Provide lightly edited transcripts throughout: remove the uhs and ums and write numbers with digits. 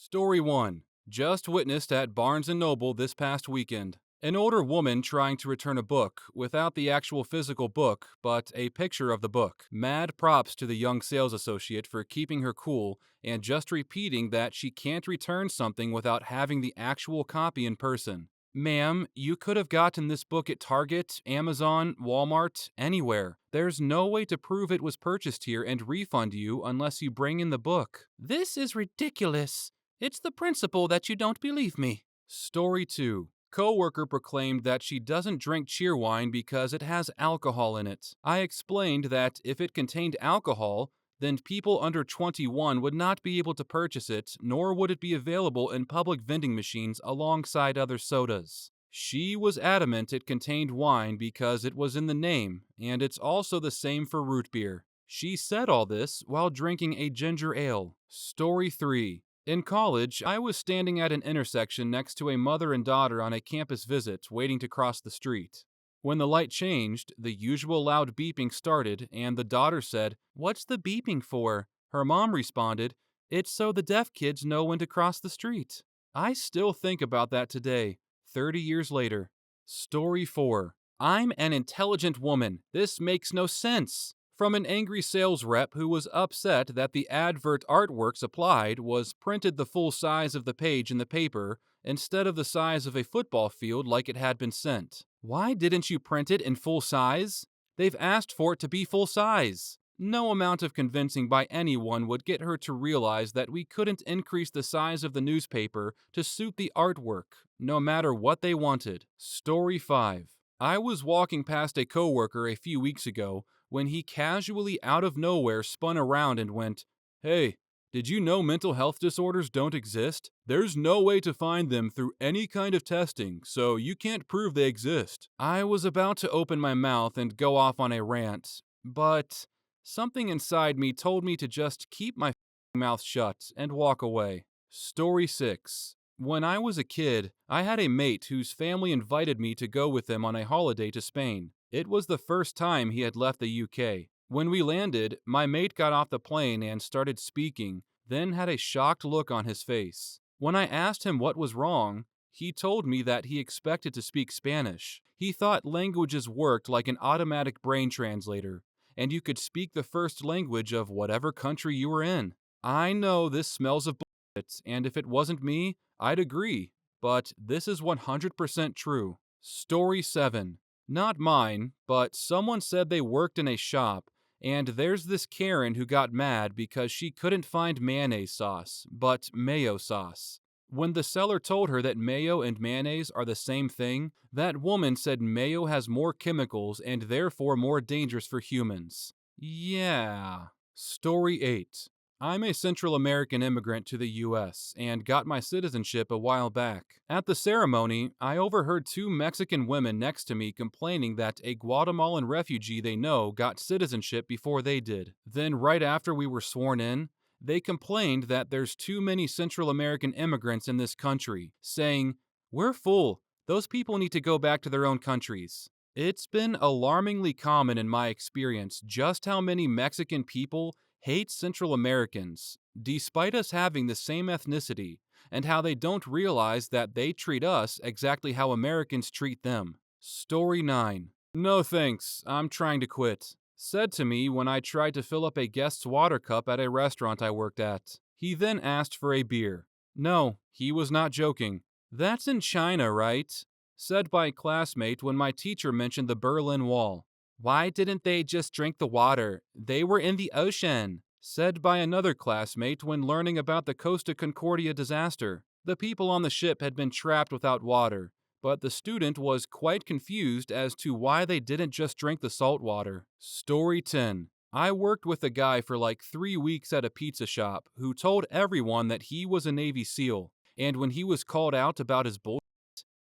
Story 1. Just witnessed at Barnes & Noble this past weekend. An older woman trying to return a book without the actual physical book, but a picture of the book. Mad props to the young sales associate for keeping her cool and just repeating that she can't return something without having the actual copy in person. Ma'am, you could have gotten this book at Target, Amazon, Walmart, anywhere. There's no way to prove it was purchased here and refund you unless you bring in the book. This is ridiculous. It's the principle that you don't believe me. Story 2. Coworker proclaimed that she doesn't drink cheerwine because it has alcohol in it. I explained that if it contained alcohol, then people under 21 would not be able to purchase it, nor would it be available in public vending machines alongside other sodas. She was adamant it contained wine because it was in the name, and it's also the same for root beer. She said all this while drinking a ginger ale. Story 3. In college, I was standing at an intersection next to a mother and daughter on a campus visit, waiting to cross the street. When the light changed, the usual loud beeping started, and the daughter said, "What's the beeping for?" Her mom responded, "It's so the deaf kids know when to cross the street." I still think about that today, 30 years later. Story 4. I'm an intelligent woman. This makes no sense. From an angry sales rep who was upset that the advert artwork supplied was printed the full size of the page in the paper instead of the size of a football field like it had been sent. Why didn't you print it in full size? They've asked for it to be full size. No amount of convincing by anyone would get her to realize that we couldn't increase the size of the newspaper to suit the artwork, no matter what they wanted. Story 5. I was walking past a coworker a few weeks ago when he casually out of nowhere spun around and went, "Hey, did you know mental health disorders don't exist? There's no way to find them through any kind of testing, so you can't prove they exist." I was about to open my mouth and go off on a rant, but something inside me told me to just keep my mouth shut and walk away. Story 6. When I was a kid, I had a mate whose family invited me to go with them on a holiday to Spain. It was the first time he had left the UK. When we landed, my mate got off the plane and started speaking, then had a shocked look on his face. When I asked him what was wrong, he told me that he expected to speak Spanish. He thought languages worked like an automatic brain translator, and you could speak the first language of whatever country you were in. I know this smells of bullshit, and if it wasn't me, I'd agree, but this is 100% true. Story 7. Not mine, but someone said they worked in a shop, and there's this Karen who got mad because she couldn't find mayonnaise sauce, but mayo sauce. When the seller told her that mayo and mayonnaise are the same thing, that woman said mayo has more chemicals and therefore more dangerous for humans. Yeah. Story 8. I'm a Central American immigrant to the US and got my citizenship a while back. At the ceremony, I overheard two Mexican women next to me complaining that a Guatemalan refugee they know got citizenship before they did. Then, right after we were sworn in, they complained that there's too many Central American immigrants in this country, saying, "We're full. Those people need to go back to their own countries." It's been alarmingly common in my experience just how many Mexican people hate Central Americans, despite us having the same ethnicity, and how they don't realize that they treat us exactly how Americans treat them. Story 9. No thanks, I'm trying to quit. Said to me when I tried to fill up a guest's water cup at a restaurant I worked at. He then asked for a beer. No, he was not joking. "That's in China, right?" Said by a classmate when my teacher mentioned the Berlin Wall. "Why didn't they just drink the water? They were in the ocean." Said by another classmate when learning about the Costa Concordia disaster. The people on the ship had been trapped without water, but the student was quite confused as to why they didn't just drink the salt water. Story 10. I worked with a guy for like 3 weeks at a pizza shop who told everyone that he was a Navy SEAL, and when he was called out about his bullshit,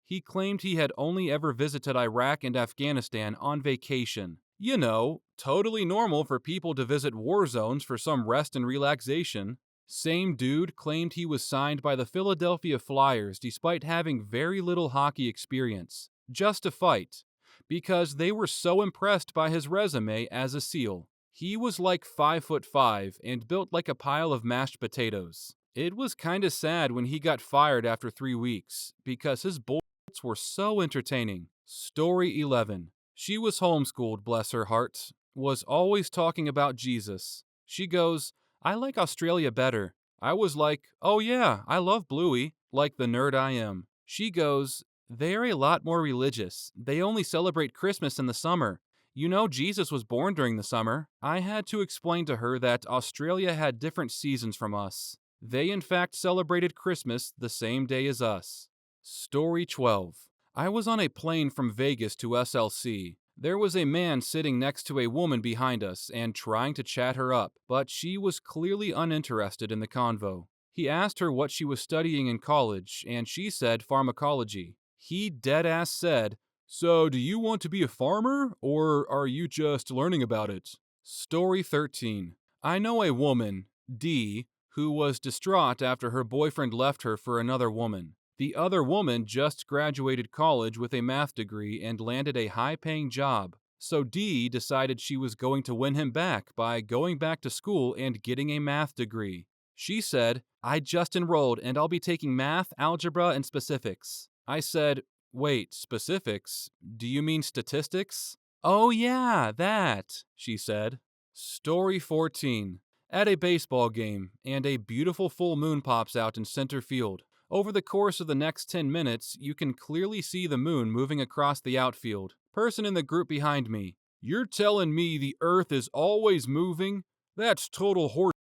he claimed he had only ever visited Iraq and Afghanistan on vacation. You know, totally normal for people to visit war zones for some rest and relaxation. Same dude claimed he was signed by the Philadelphia Flyers despite having very little hockey experience, just to fight, because they were so impressed by his resume as a SEAL. He was like 5'5" and built like a pile of mashed potatoes. It was kinda sad when he got fired after 3 weeks because his bullets were so entertaining. Story 11. She was homeschooled, bless her heart, was always talking about Jesus. She goes, I like Australia better. I was like, oh yeah, I love Bluey, like the nerd I am. She goes, they're a lot more religious. They only celebrate Christmas in the summer. You know, Jesus was born during the summer. I had to explain to her that Australia had different seasons from us. They, in fact, celebrated Christmas the same day as us. Story 12. I was on a plane from Vegas to SLC. There was a man sitting next to a woman behind us and trying to chat her up, but she was clearly uninterested in the convo. He asked her what she was studying in college, and she said pharmacology. He deadass said, so, do you want to be a farmer, or are you just learning about it? Story 13. I know a woman, D, who was distraught after her boyfriend left her for another woman. The other woman just graduated college with a math degree and landed a high-paying job. So D decided she was going to win him back by going back to school and getting a math degree. She said, I just enrolled and I'll be taking math, algebra, and specifics. I said, wait, specifics? Do you mean statistics? Oh yeah, that, she said. Story 14. At a baseball game, and a beautiful full moon pops out in center field. Over the course of the next 10 minutes, you can clearly see the moon moving across the outfield. Person in the group behind me. You're telling me the earth is always moving? That's total horse.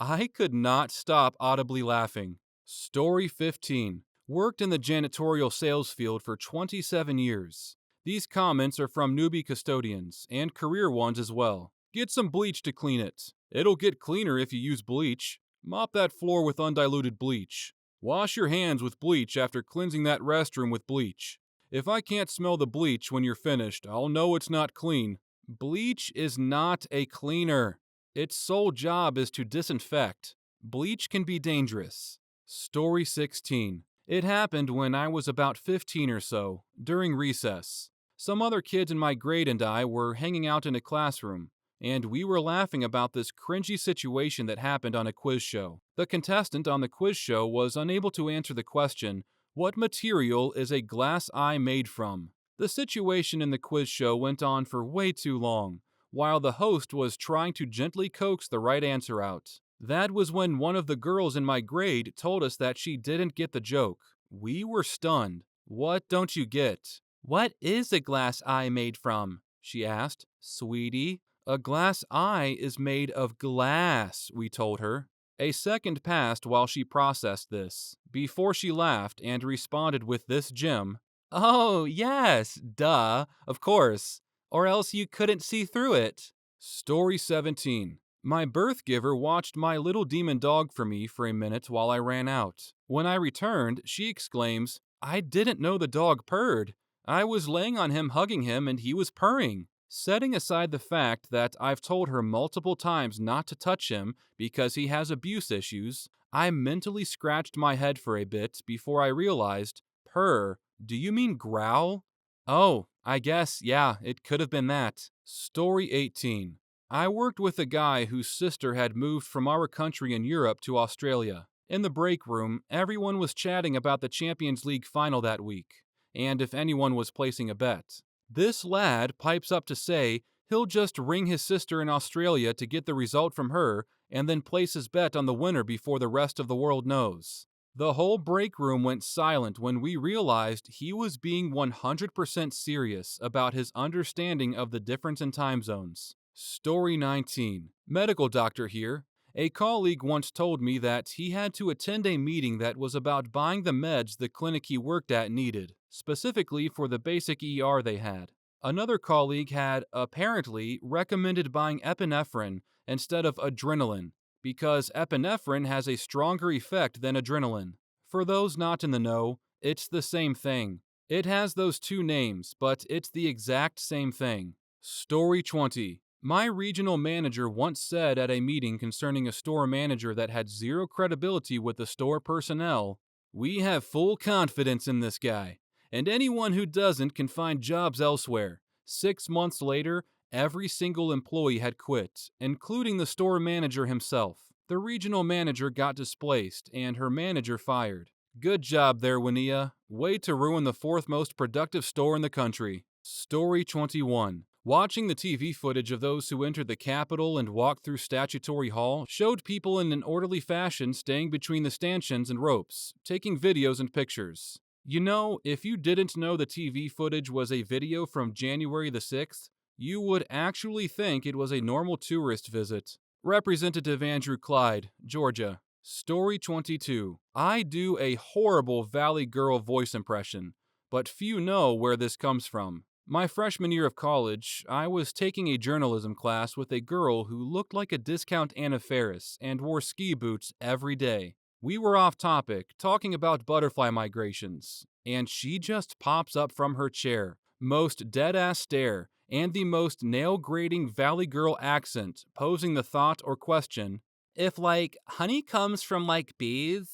I could not stop audibly laughing. Story 15. Worked in the janitorial sales field for 27 years. These comments are from newbie custodians, and career ones as well. Get some bleach to clean it. It'll get cleaner if you use bleach. Mop that floor with undiluted bleach. Wash your hands with bleach after cleansing that restroom with bleach. If I can't smell the bleach when you're finished, I'll know it's not clean. Bleach is not a cleaner. Its sole job is to disinfect. Bleach can be dangerous. Story 16. It happened when I was about 15 or so, during recess. Some other kids in my grade and I were hanging out in a classroom, and we were laughing about this cringy situation that happened on a quiz show. The contestant on the quiz show was unable to answer the question, what material is a glass eye made from? The situation in the quiz show went on for way too long, while the host was trying to gently coax the right answer out. That was when one of the girls in my grade told us that she didn't get the joke. We were stunned. What don't you get? What is a glass eye made from? She asked. Sweetie, a glass eye is made of glass, we told her. A second passed while she processed this, before she laughed and responded with this gem. Oh, yes, duh, of course. Or else you couldn't see through it. Story 17. My birth giver watched my little demon dog for me for a minute while I ran out. When I returned, she exclaims, I didn't know the dog purred. I was laying on him hugging him and he was purring. Setting aside the fact that I've told her multiple times not to touch him because he has abuse issues, I mentally scratched my head for a bit before I realized, purr, do you mean growl? Oh, I guess, yeah, it could have been that. Story 18. I worked with a guy whose sister had moved from our country in Europe to Australia. In the break room, everyone was chatting about the Champions League final that week, and if anyone was placing a bet. This lad pipes up to say he'll just ring his sister in Australia to get the result from her and then place his bet on the winner before the rest of the world knows. The whole break room went silent when we realized he was being 100% serious about his understanding of the difference in time zones. Story 19. Medical doctor here. A colleague once told me that he had to attend a meeting that was about buying the meds the clinic he worked at needed, specifically for the basic ER they had. Another colleague had, apparently, recommended buying epinephrine instead of adrenaline, because epinephrine has a stronger effect than adrenaline. For those not in the know, it's the same thing. It has those two names, but it's the exact same thing. Story 20. My regional manager once said at a meeting concerning a store manager that had zero credibility with the store personnel, we have full confidence in this guy, and anyone who doesn't can find jobs elsewhere. 6 months later, every single employee had quit, including the store manager himself. The regional manager got displaced and her manager fired. Good job there, Winia. Way to ruin the fourth most productive store in the country. Story 21. Watching the TV footage of those who entered the Capitol and walked through Statutory Hall showed people in an orderly fashion staying between the stanchions and ropes, taking videos and pictures. You know, if you didn't know the TV footage was a video from January the 6th, you would actually think it was a normal tourist visit. Representative Andrew Clyde, Georgia. Story 22. I do a horrible Valley Girl voice impression, but few know where this comes from. My freshman year of college, I was taking a journalism class with a girl who looked like a discount Anna Faris and wore ski boots every day. We were off topic, talking about butterfly migrations, and she just pops up from her chair, most dead-ass stare, and the most nail-grating Valley Girl accent, posing the thought or question, if, honey comes from, bees,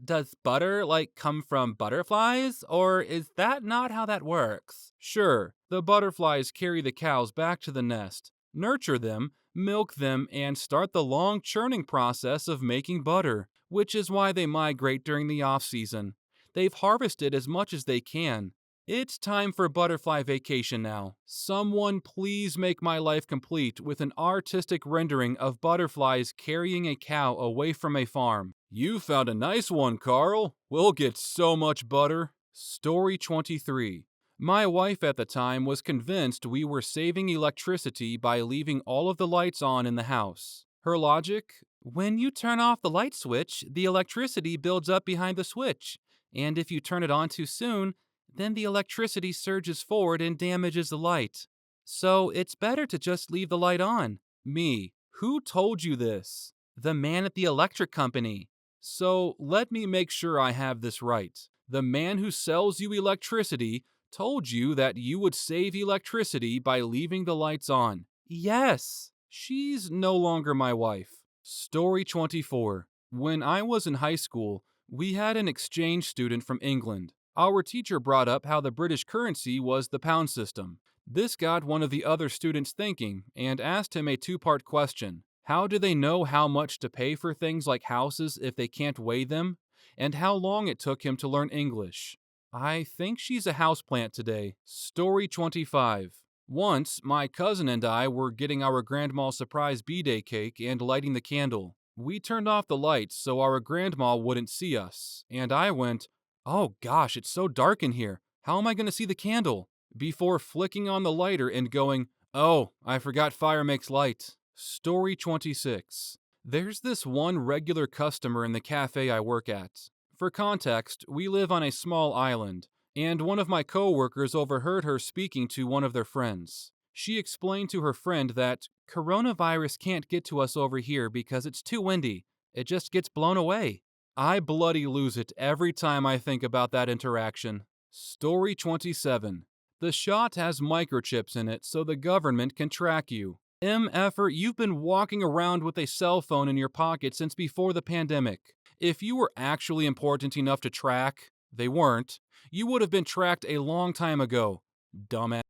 does butter, come from butterflies? Or is that not how that works? Sure, the butterflies carry the cows back to the nest, nurture them, milk them, and start the long churning process of making butter, which is why they migrate during the off-season. They've harvested as much as they can. It's time for butterfly vacation now. Someone please make my life complete with an artistic rendering of butterflies carrying a cow away from a farm. You found a nice one, Carl. We'll get so much butter. Story 23. My wife at the time was convinced we were saving electricity by leaving all of the lights on in the house. Her logic? When you turn off the light switch, the electricity builds up behind the switch. And if you turn it on too soon, then the electricity surges forward and damages the light. So it's better to just leave the light on. Me. Who told you this? The man at the electric company. So let me make sure I have this right. The man who sells you electricity told you that you would save electricity by leaving the lights on. Yes. She's no longer my wife. Story 24. When I was in high school, we had an exchange student from England. Our teacher brought up how the British currency was the pound system. This got one of the other students thinking and asked him a two-part question. How do they know how much to pay for things like houses if they can't weigh them? And how long it took him to learn English. I think she's a houseplant today. Story 25. Once, my cousin and I were getting our grandma's surprise B-Day cake and lighting the candle. We turned off the lights so our grandma wouldn't see us, and I went, "Oh gosh, it's so dark in here. How am I going to see the candle?" Before flicking on the lighter and going, "Oh, I forgot fire makes light." Story 26. There's this one regular customer in the cafe I work at. For context, we live on a small island, and one of my coworkers overheard her speaking to one of their friends. She explained to her friend that coronavirus can't get to us over here because it's too windy. It just gets blown away. I bloody lose it every time I think about that interaction. Story 27. The shot has microchips in it so the government can track you. MFer, you've been walking around with a cell phone in your pocket since before the pandemic. If you were actually important enough to track, they weren't, you would have been tracked a long time ago. Dumbass.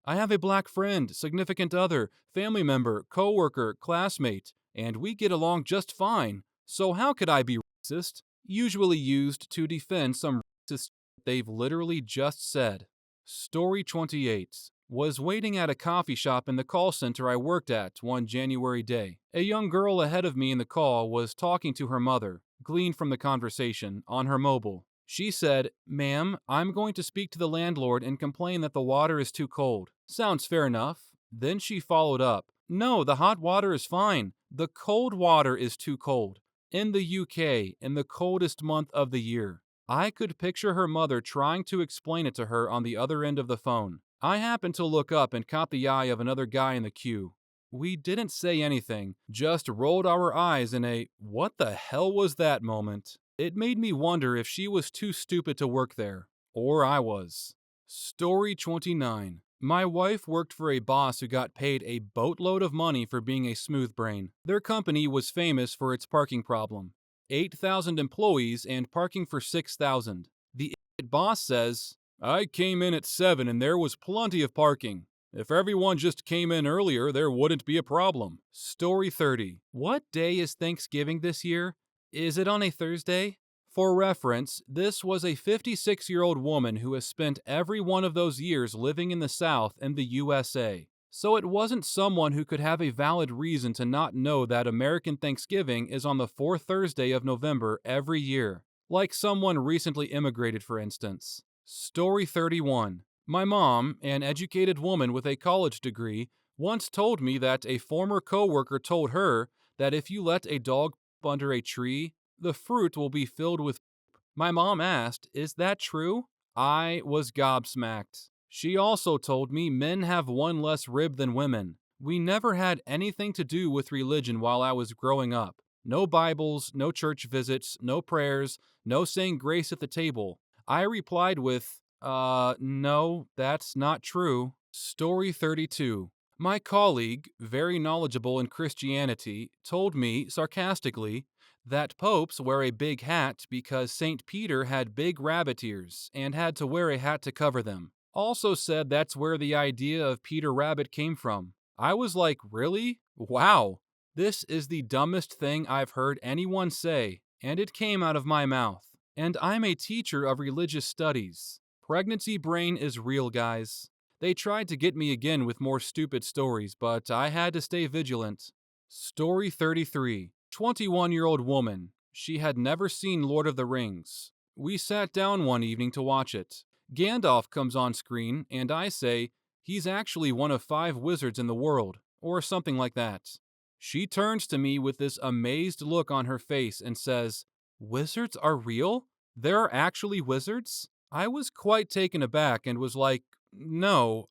I have a black friend, significant other, family member, coworker, classmate, and we get along just fine. So how could I be racist? Usually used to defend some racist they've literally just said. Story 28. Was waiting at a coffee shop in the call center I worked at one January day. A young girl ahead of me in the call was talking to her mother, gleaned from the conversation, on her mobile. She said, "Ma'am, I'm going to speak to the landlord and complain that the water is too cold." Sounds fair enough. Then she followed up, "No, the hot water is fine. The cold water is too cold." In the UK, in the coldest month of the year. I could picture her mother trying to explain it to her on the other end of the phone. I happened to look up and caught the eye of another guy in the queue. We didn't say anything, just rolled our eyes in a "what the hell was that" moment. It made me wonder if she was too stupid to work there, or I was. Story 29. My wife worked for a boss who got paid a boatload of money for being a smooth brain. Their company was famous for its parking problem. 8,000 employees and parking for 6,000. The idiot boss says, "I came in at 7 and there was plenty of parking." If everyone just came in earlier, there wouldn't be a problem. Story 30. What day is Thanksgiving this year? Is it on a Thursday? For reference, this was a 56-year-old woman who has spent every one of those years living in the South in the USA. So it wasn't someone who could have a valid reason to not know that American Thanksgiving is on the fourth Thursday of November every year. Like someone recently immigrated, for instance. Story 31. My mom, an educated woman with a college degree, once told me that a former coworker told her that if you let a dog poop under a tree, the fruit will be filled with poop. My mom asked, "Is that true?" I was gobsmacked. She also told me men have one less rib than women. We never had anything to do with religion while I was growing up. No Bibles, no church visits, no prayers, no saying grace at the table. I replied with, no, that's not true. Story 32. My colleague, very knowledgeable in Christianity, told me, sarcastically, that popes wear a big hat because St. Peter had big rabbit ears and had to wear a hat to cover them. Also said that's where the idea of Peter Rabbit came from. I was like, really? Wow. This is the dumbest thing I've heard anyone say, and it came out of my mouth. And I'm a teacher of religious studies. Pregnancy brain is real, guys. They tried to get me again with more stupid stories, but I had to stay vigilant. Story 33. 21-year-old woman. She had never seen Lord of the Rings. We sat down one evening to watch it. Gandalf comes on screen, and I say, he's actually one of 5 wizards in the world, or something like that. She turns to me with this amazed look on her face and says, "Wizards are real? There are actually wizards?" I was quite taken aback and was like, no,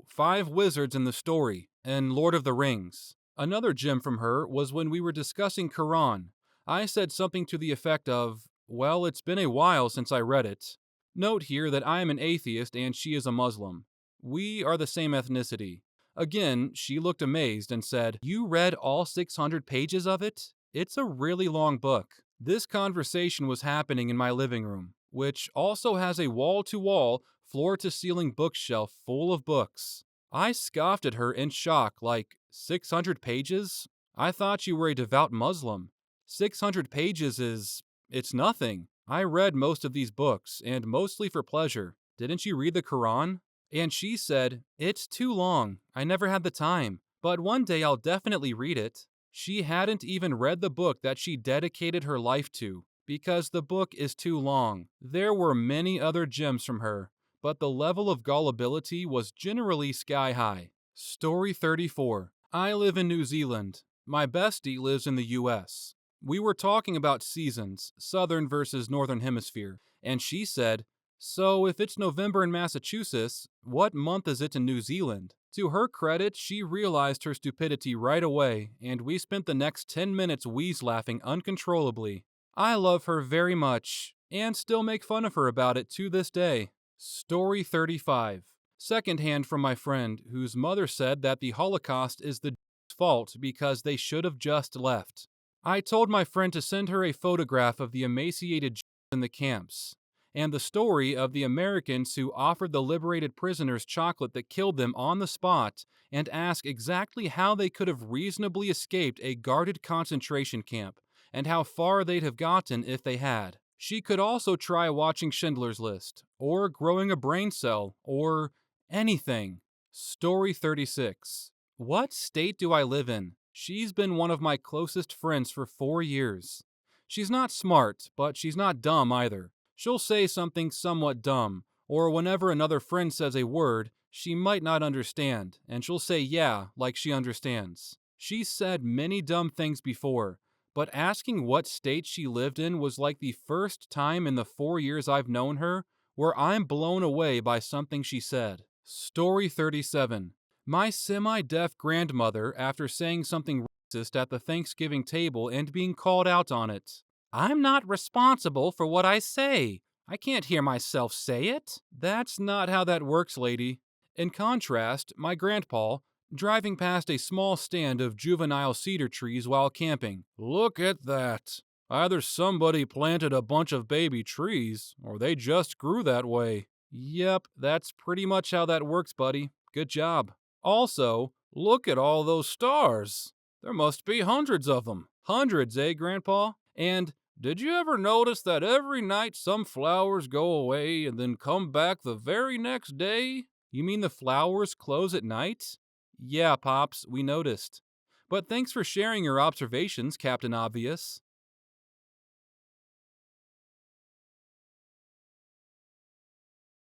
5 wizards in the story, and Lord of the Rings. Another gem from her was when we were discussing Quran. I said something to the effect of, well, it's been a while since I read it. Note here that I am an atheist and she is a Muslim. We are the same ethnicity. Again, she looked amazed and said, "You read all 600 pages of it? It's a really long book." This conversation was happening in my living room, which also has a wall-to-wall, floor-to-ceiling bookshelf full of books. I scoffed at her in shock, like, 600 pages? I thought you were a devout Muslim. 600 pages it's nothing. I read most of these books, and mostly for pleasure. Didn't you read the Quran? And she said, "It's too long. I never had the time. But one day I'll definitely read it." She hadn't even read the book that she dedicated her life to, because the book is too long. There were many other gems from her, but the level of gullibility was generally sky high. Story 34. I live in New Zealand. My bestie lives in the US. We were talking about seasons, southern versus northern hemisphere, and she said, "So if it's November in Massachusetts, what month is it in New Zealand?" To her credit, she realized her stupidity right away, and we spent the next 10 minutes wheeze-laughing uncontrollably. I love her very much, and still make fun of her about it to this day. Story 35. Secondhand from my friend, whose mother said that the Holocaust is the fault because they should have just left. I told my friend to send her a photograph of the emaciated Jews in the camps, and the story of the Americans who offered the liberated prisoners chocolate that killed them on the spot, and ask exactly how they could have reasonably escaped a guarded concentration camp, and how far they'd have gotten if they had. She could also try watching Schindler's List, or growing a brain cell, or anything. Story 36. What state do I live in? She's been one of my closest friends for 4 years. She's not smart, but she's not dumb either. She'll say something somewhat dumb, or whenever another friend says a word she might not understand, and she'll say yeah, like she understands. She's said many dumb things before, but asking what state she lived in was like the first time in the 4 years I've known her where I'm blown away by something she said. Story 37. My semi-deaf grandmother after saying something racist at the Thanksgiving table and being called out on it. "I'm not responsible for what I say. I can't hear myself say it." That's not how that works, lady. In contrast, my grandpa, driving past a small stand of juvenile cedar trees while camping. "Look at that. Either somebody planted a bunch of baby trees, or they just grew that way." Yep, that's pretty much how that works, buddy. Good job. Also, look at all those stars. There must be hundreds of them. Hundreds, eh, Grandpa? And did you ever notice that every night some flowers go away and then come back the very next day? You mean the flowers close at night? Yeah, Pops, we noticed. But thanks for sharing your observations, Captain Obvious.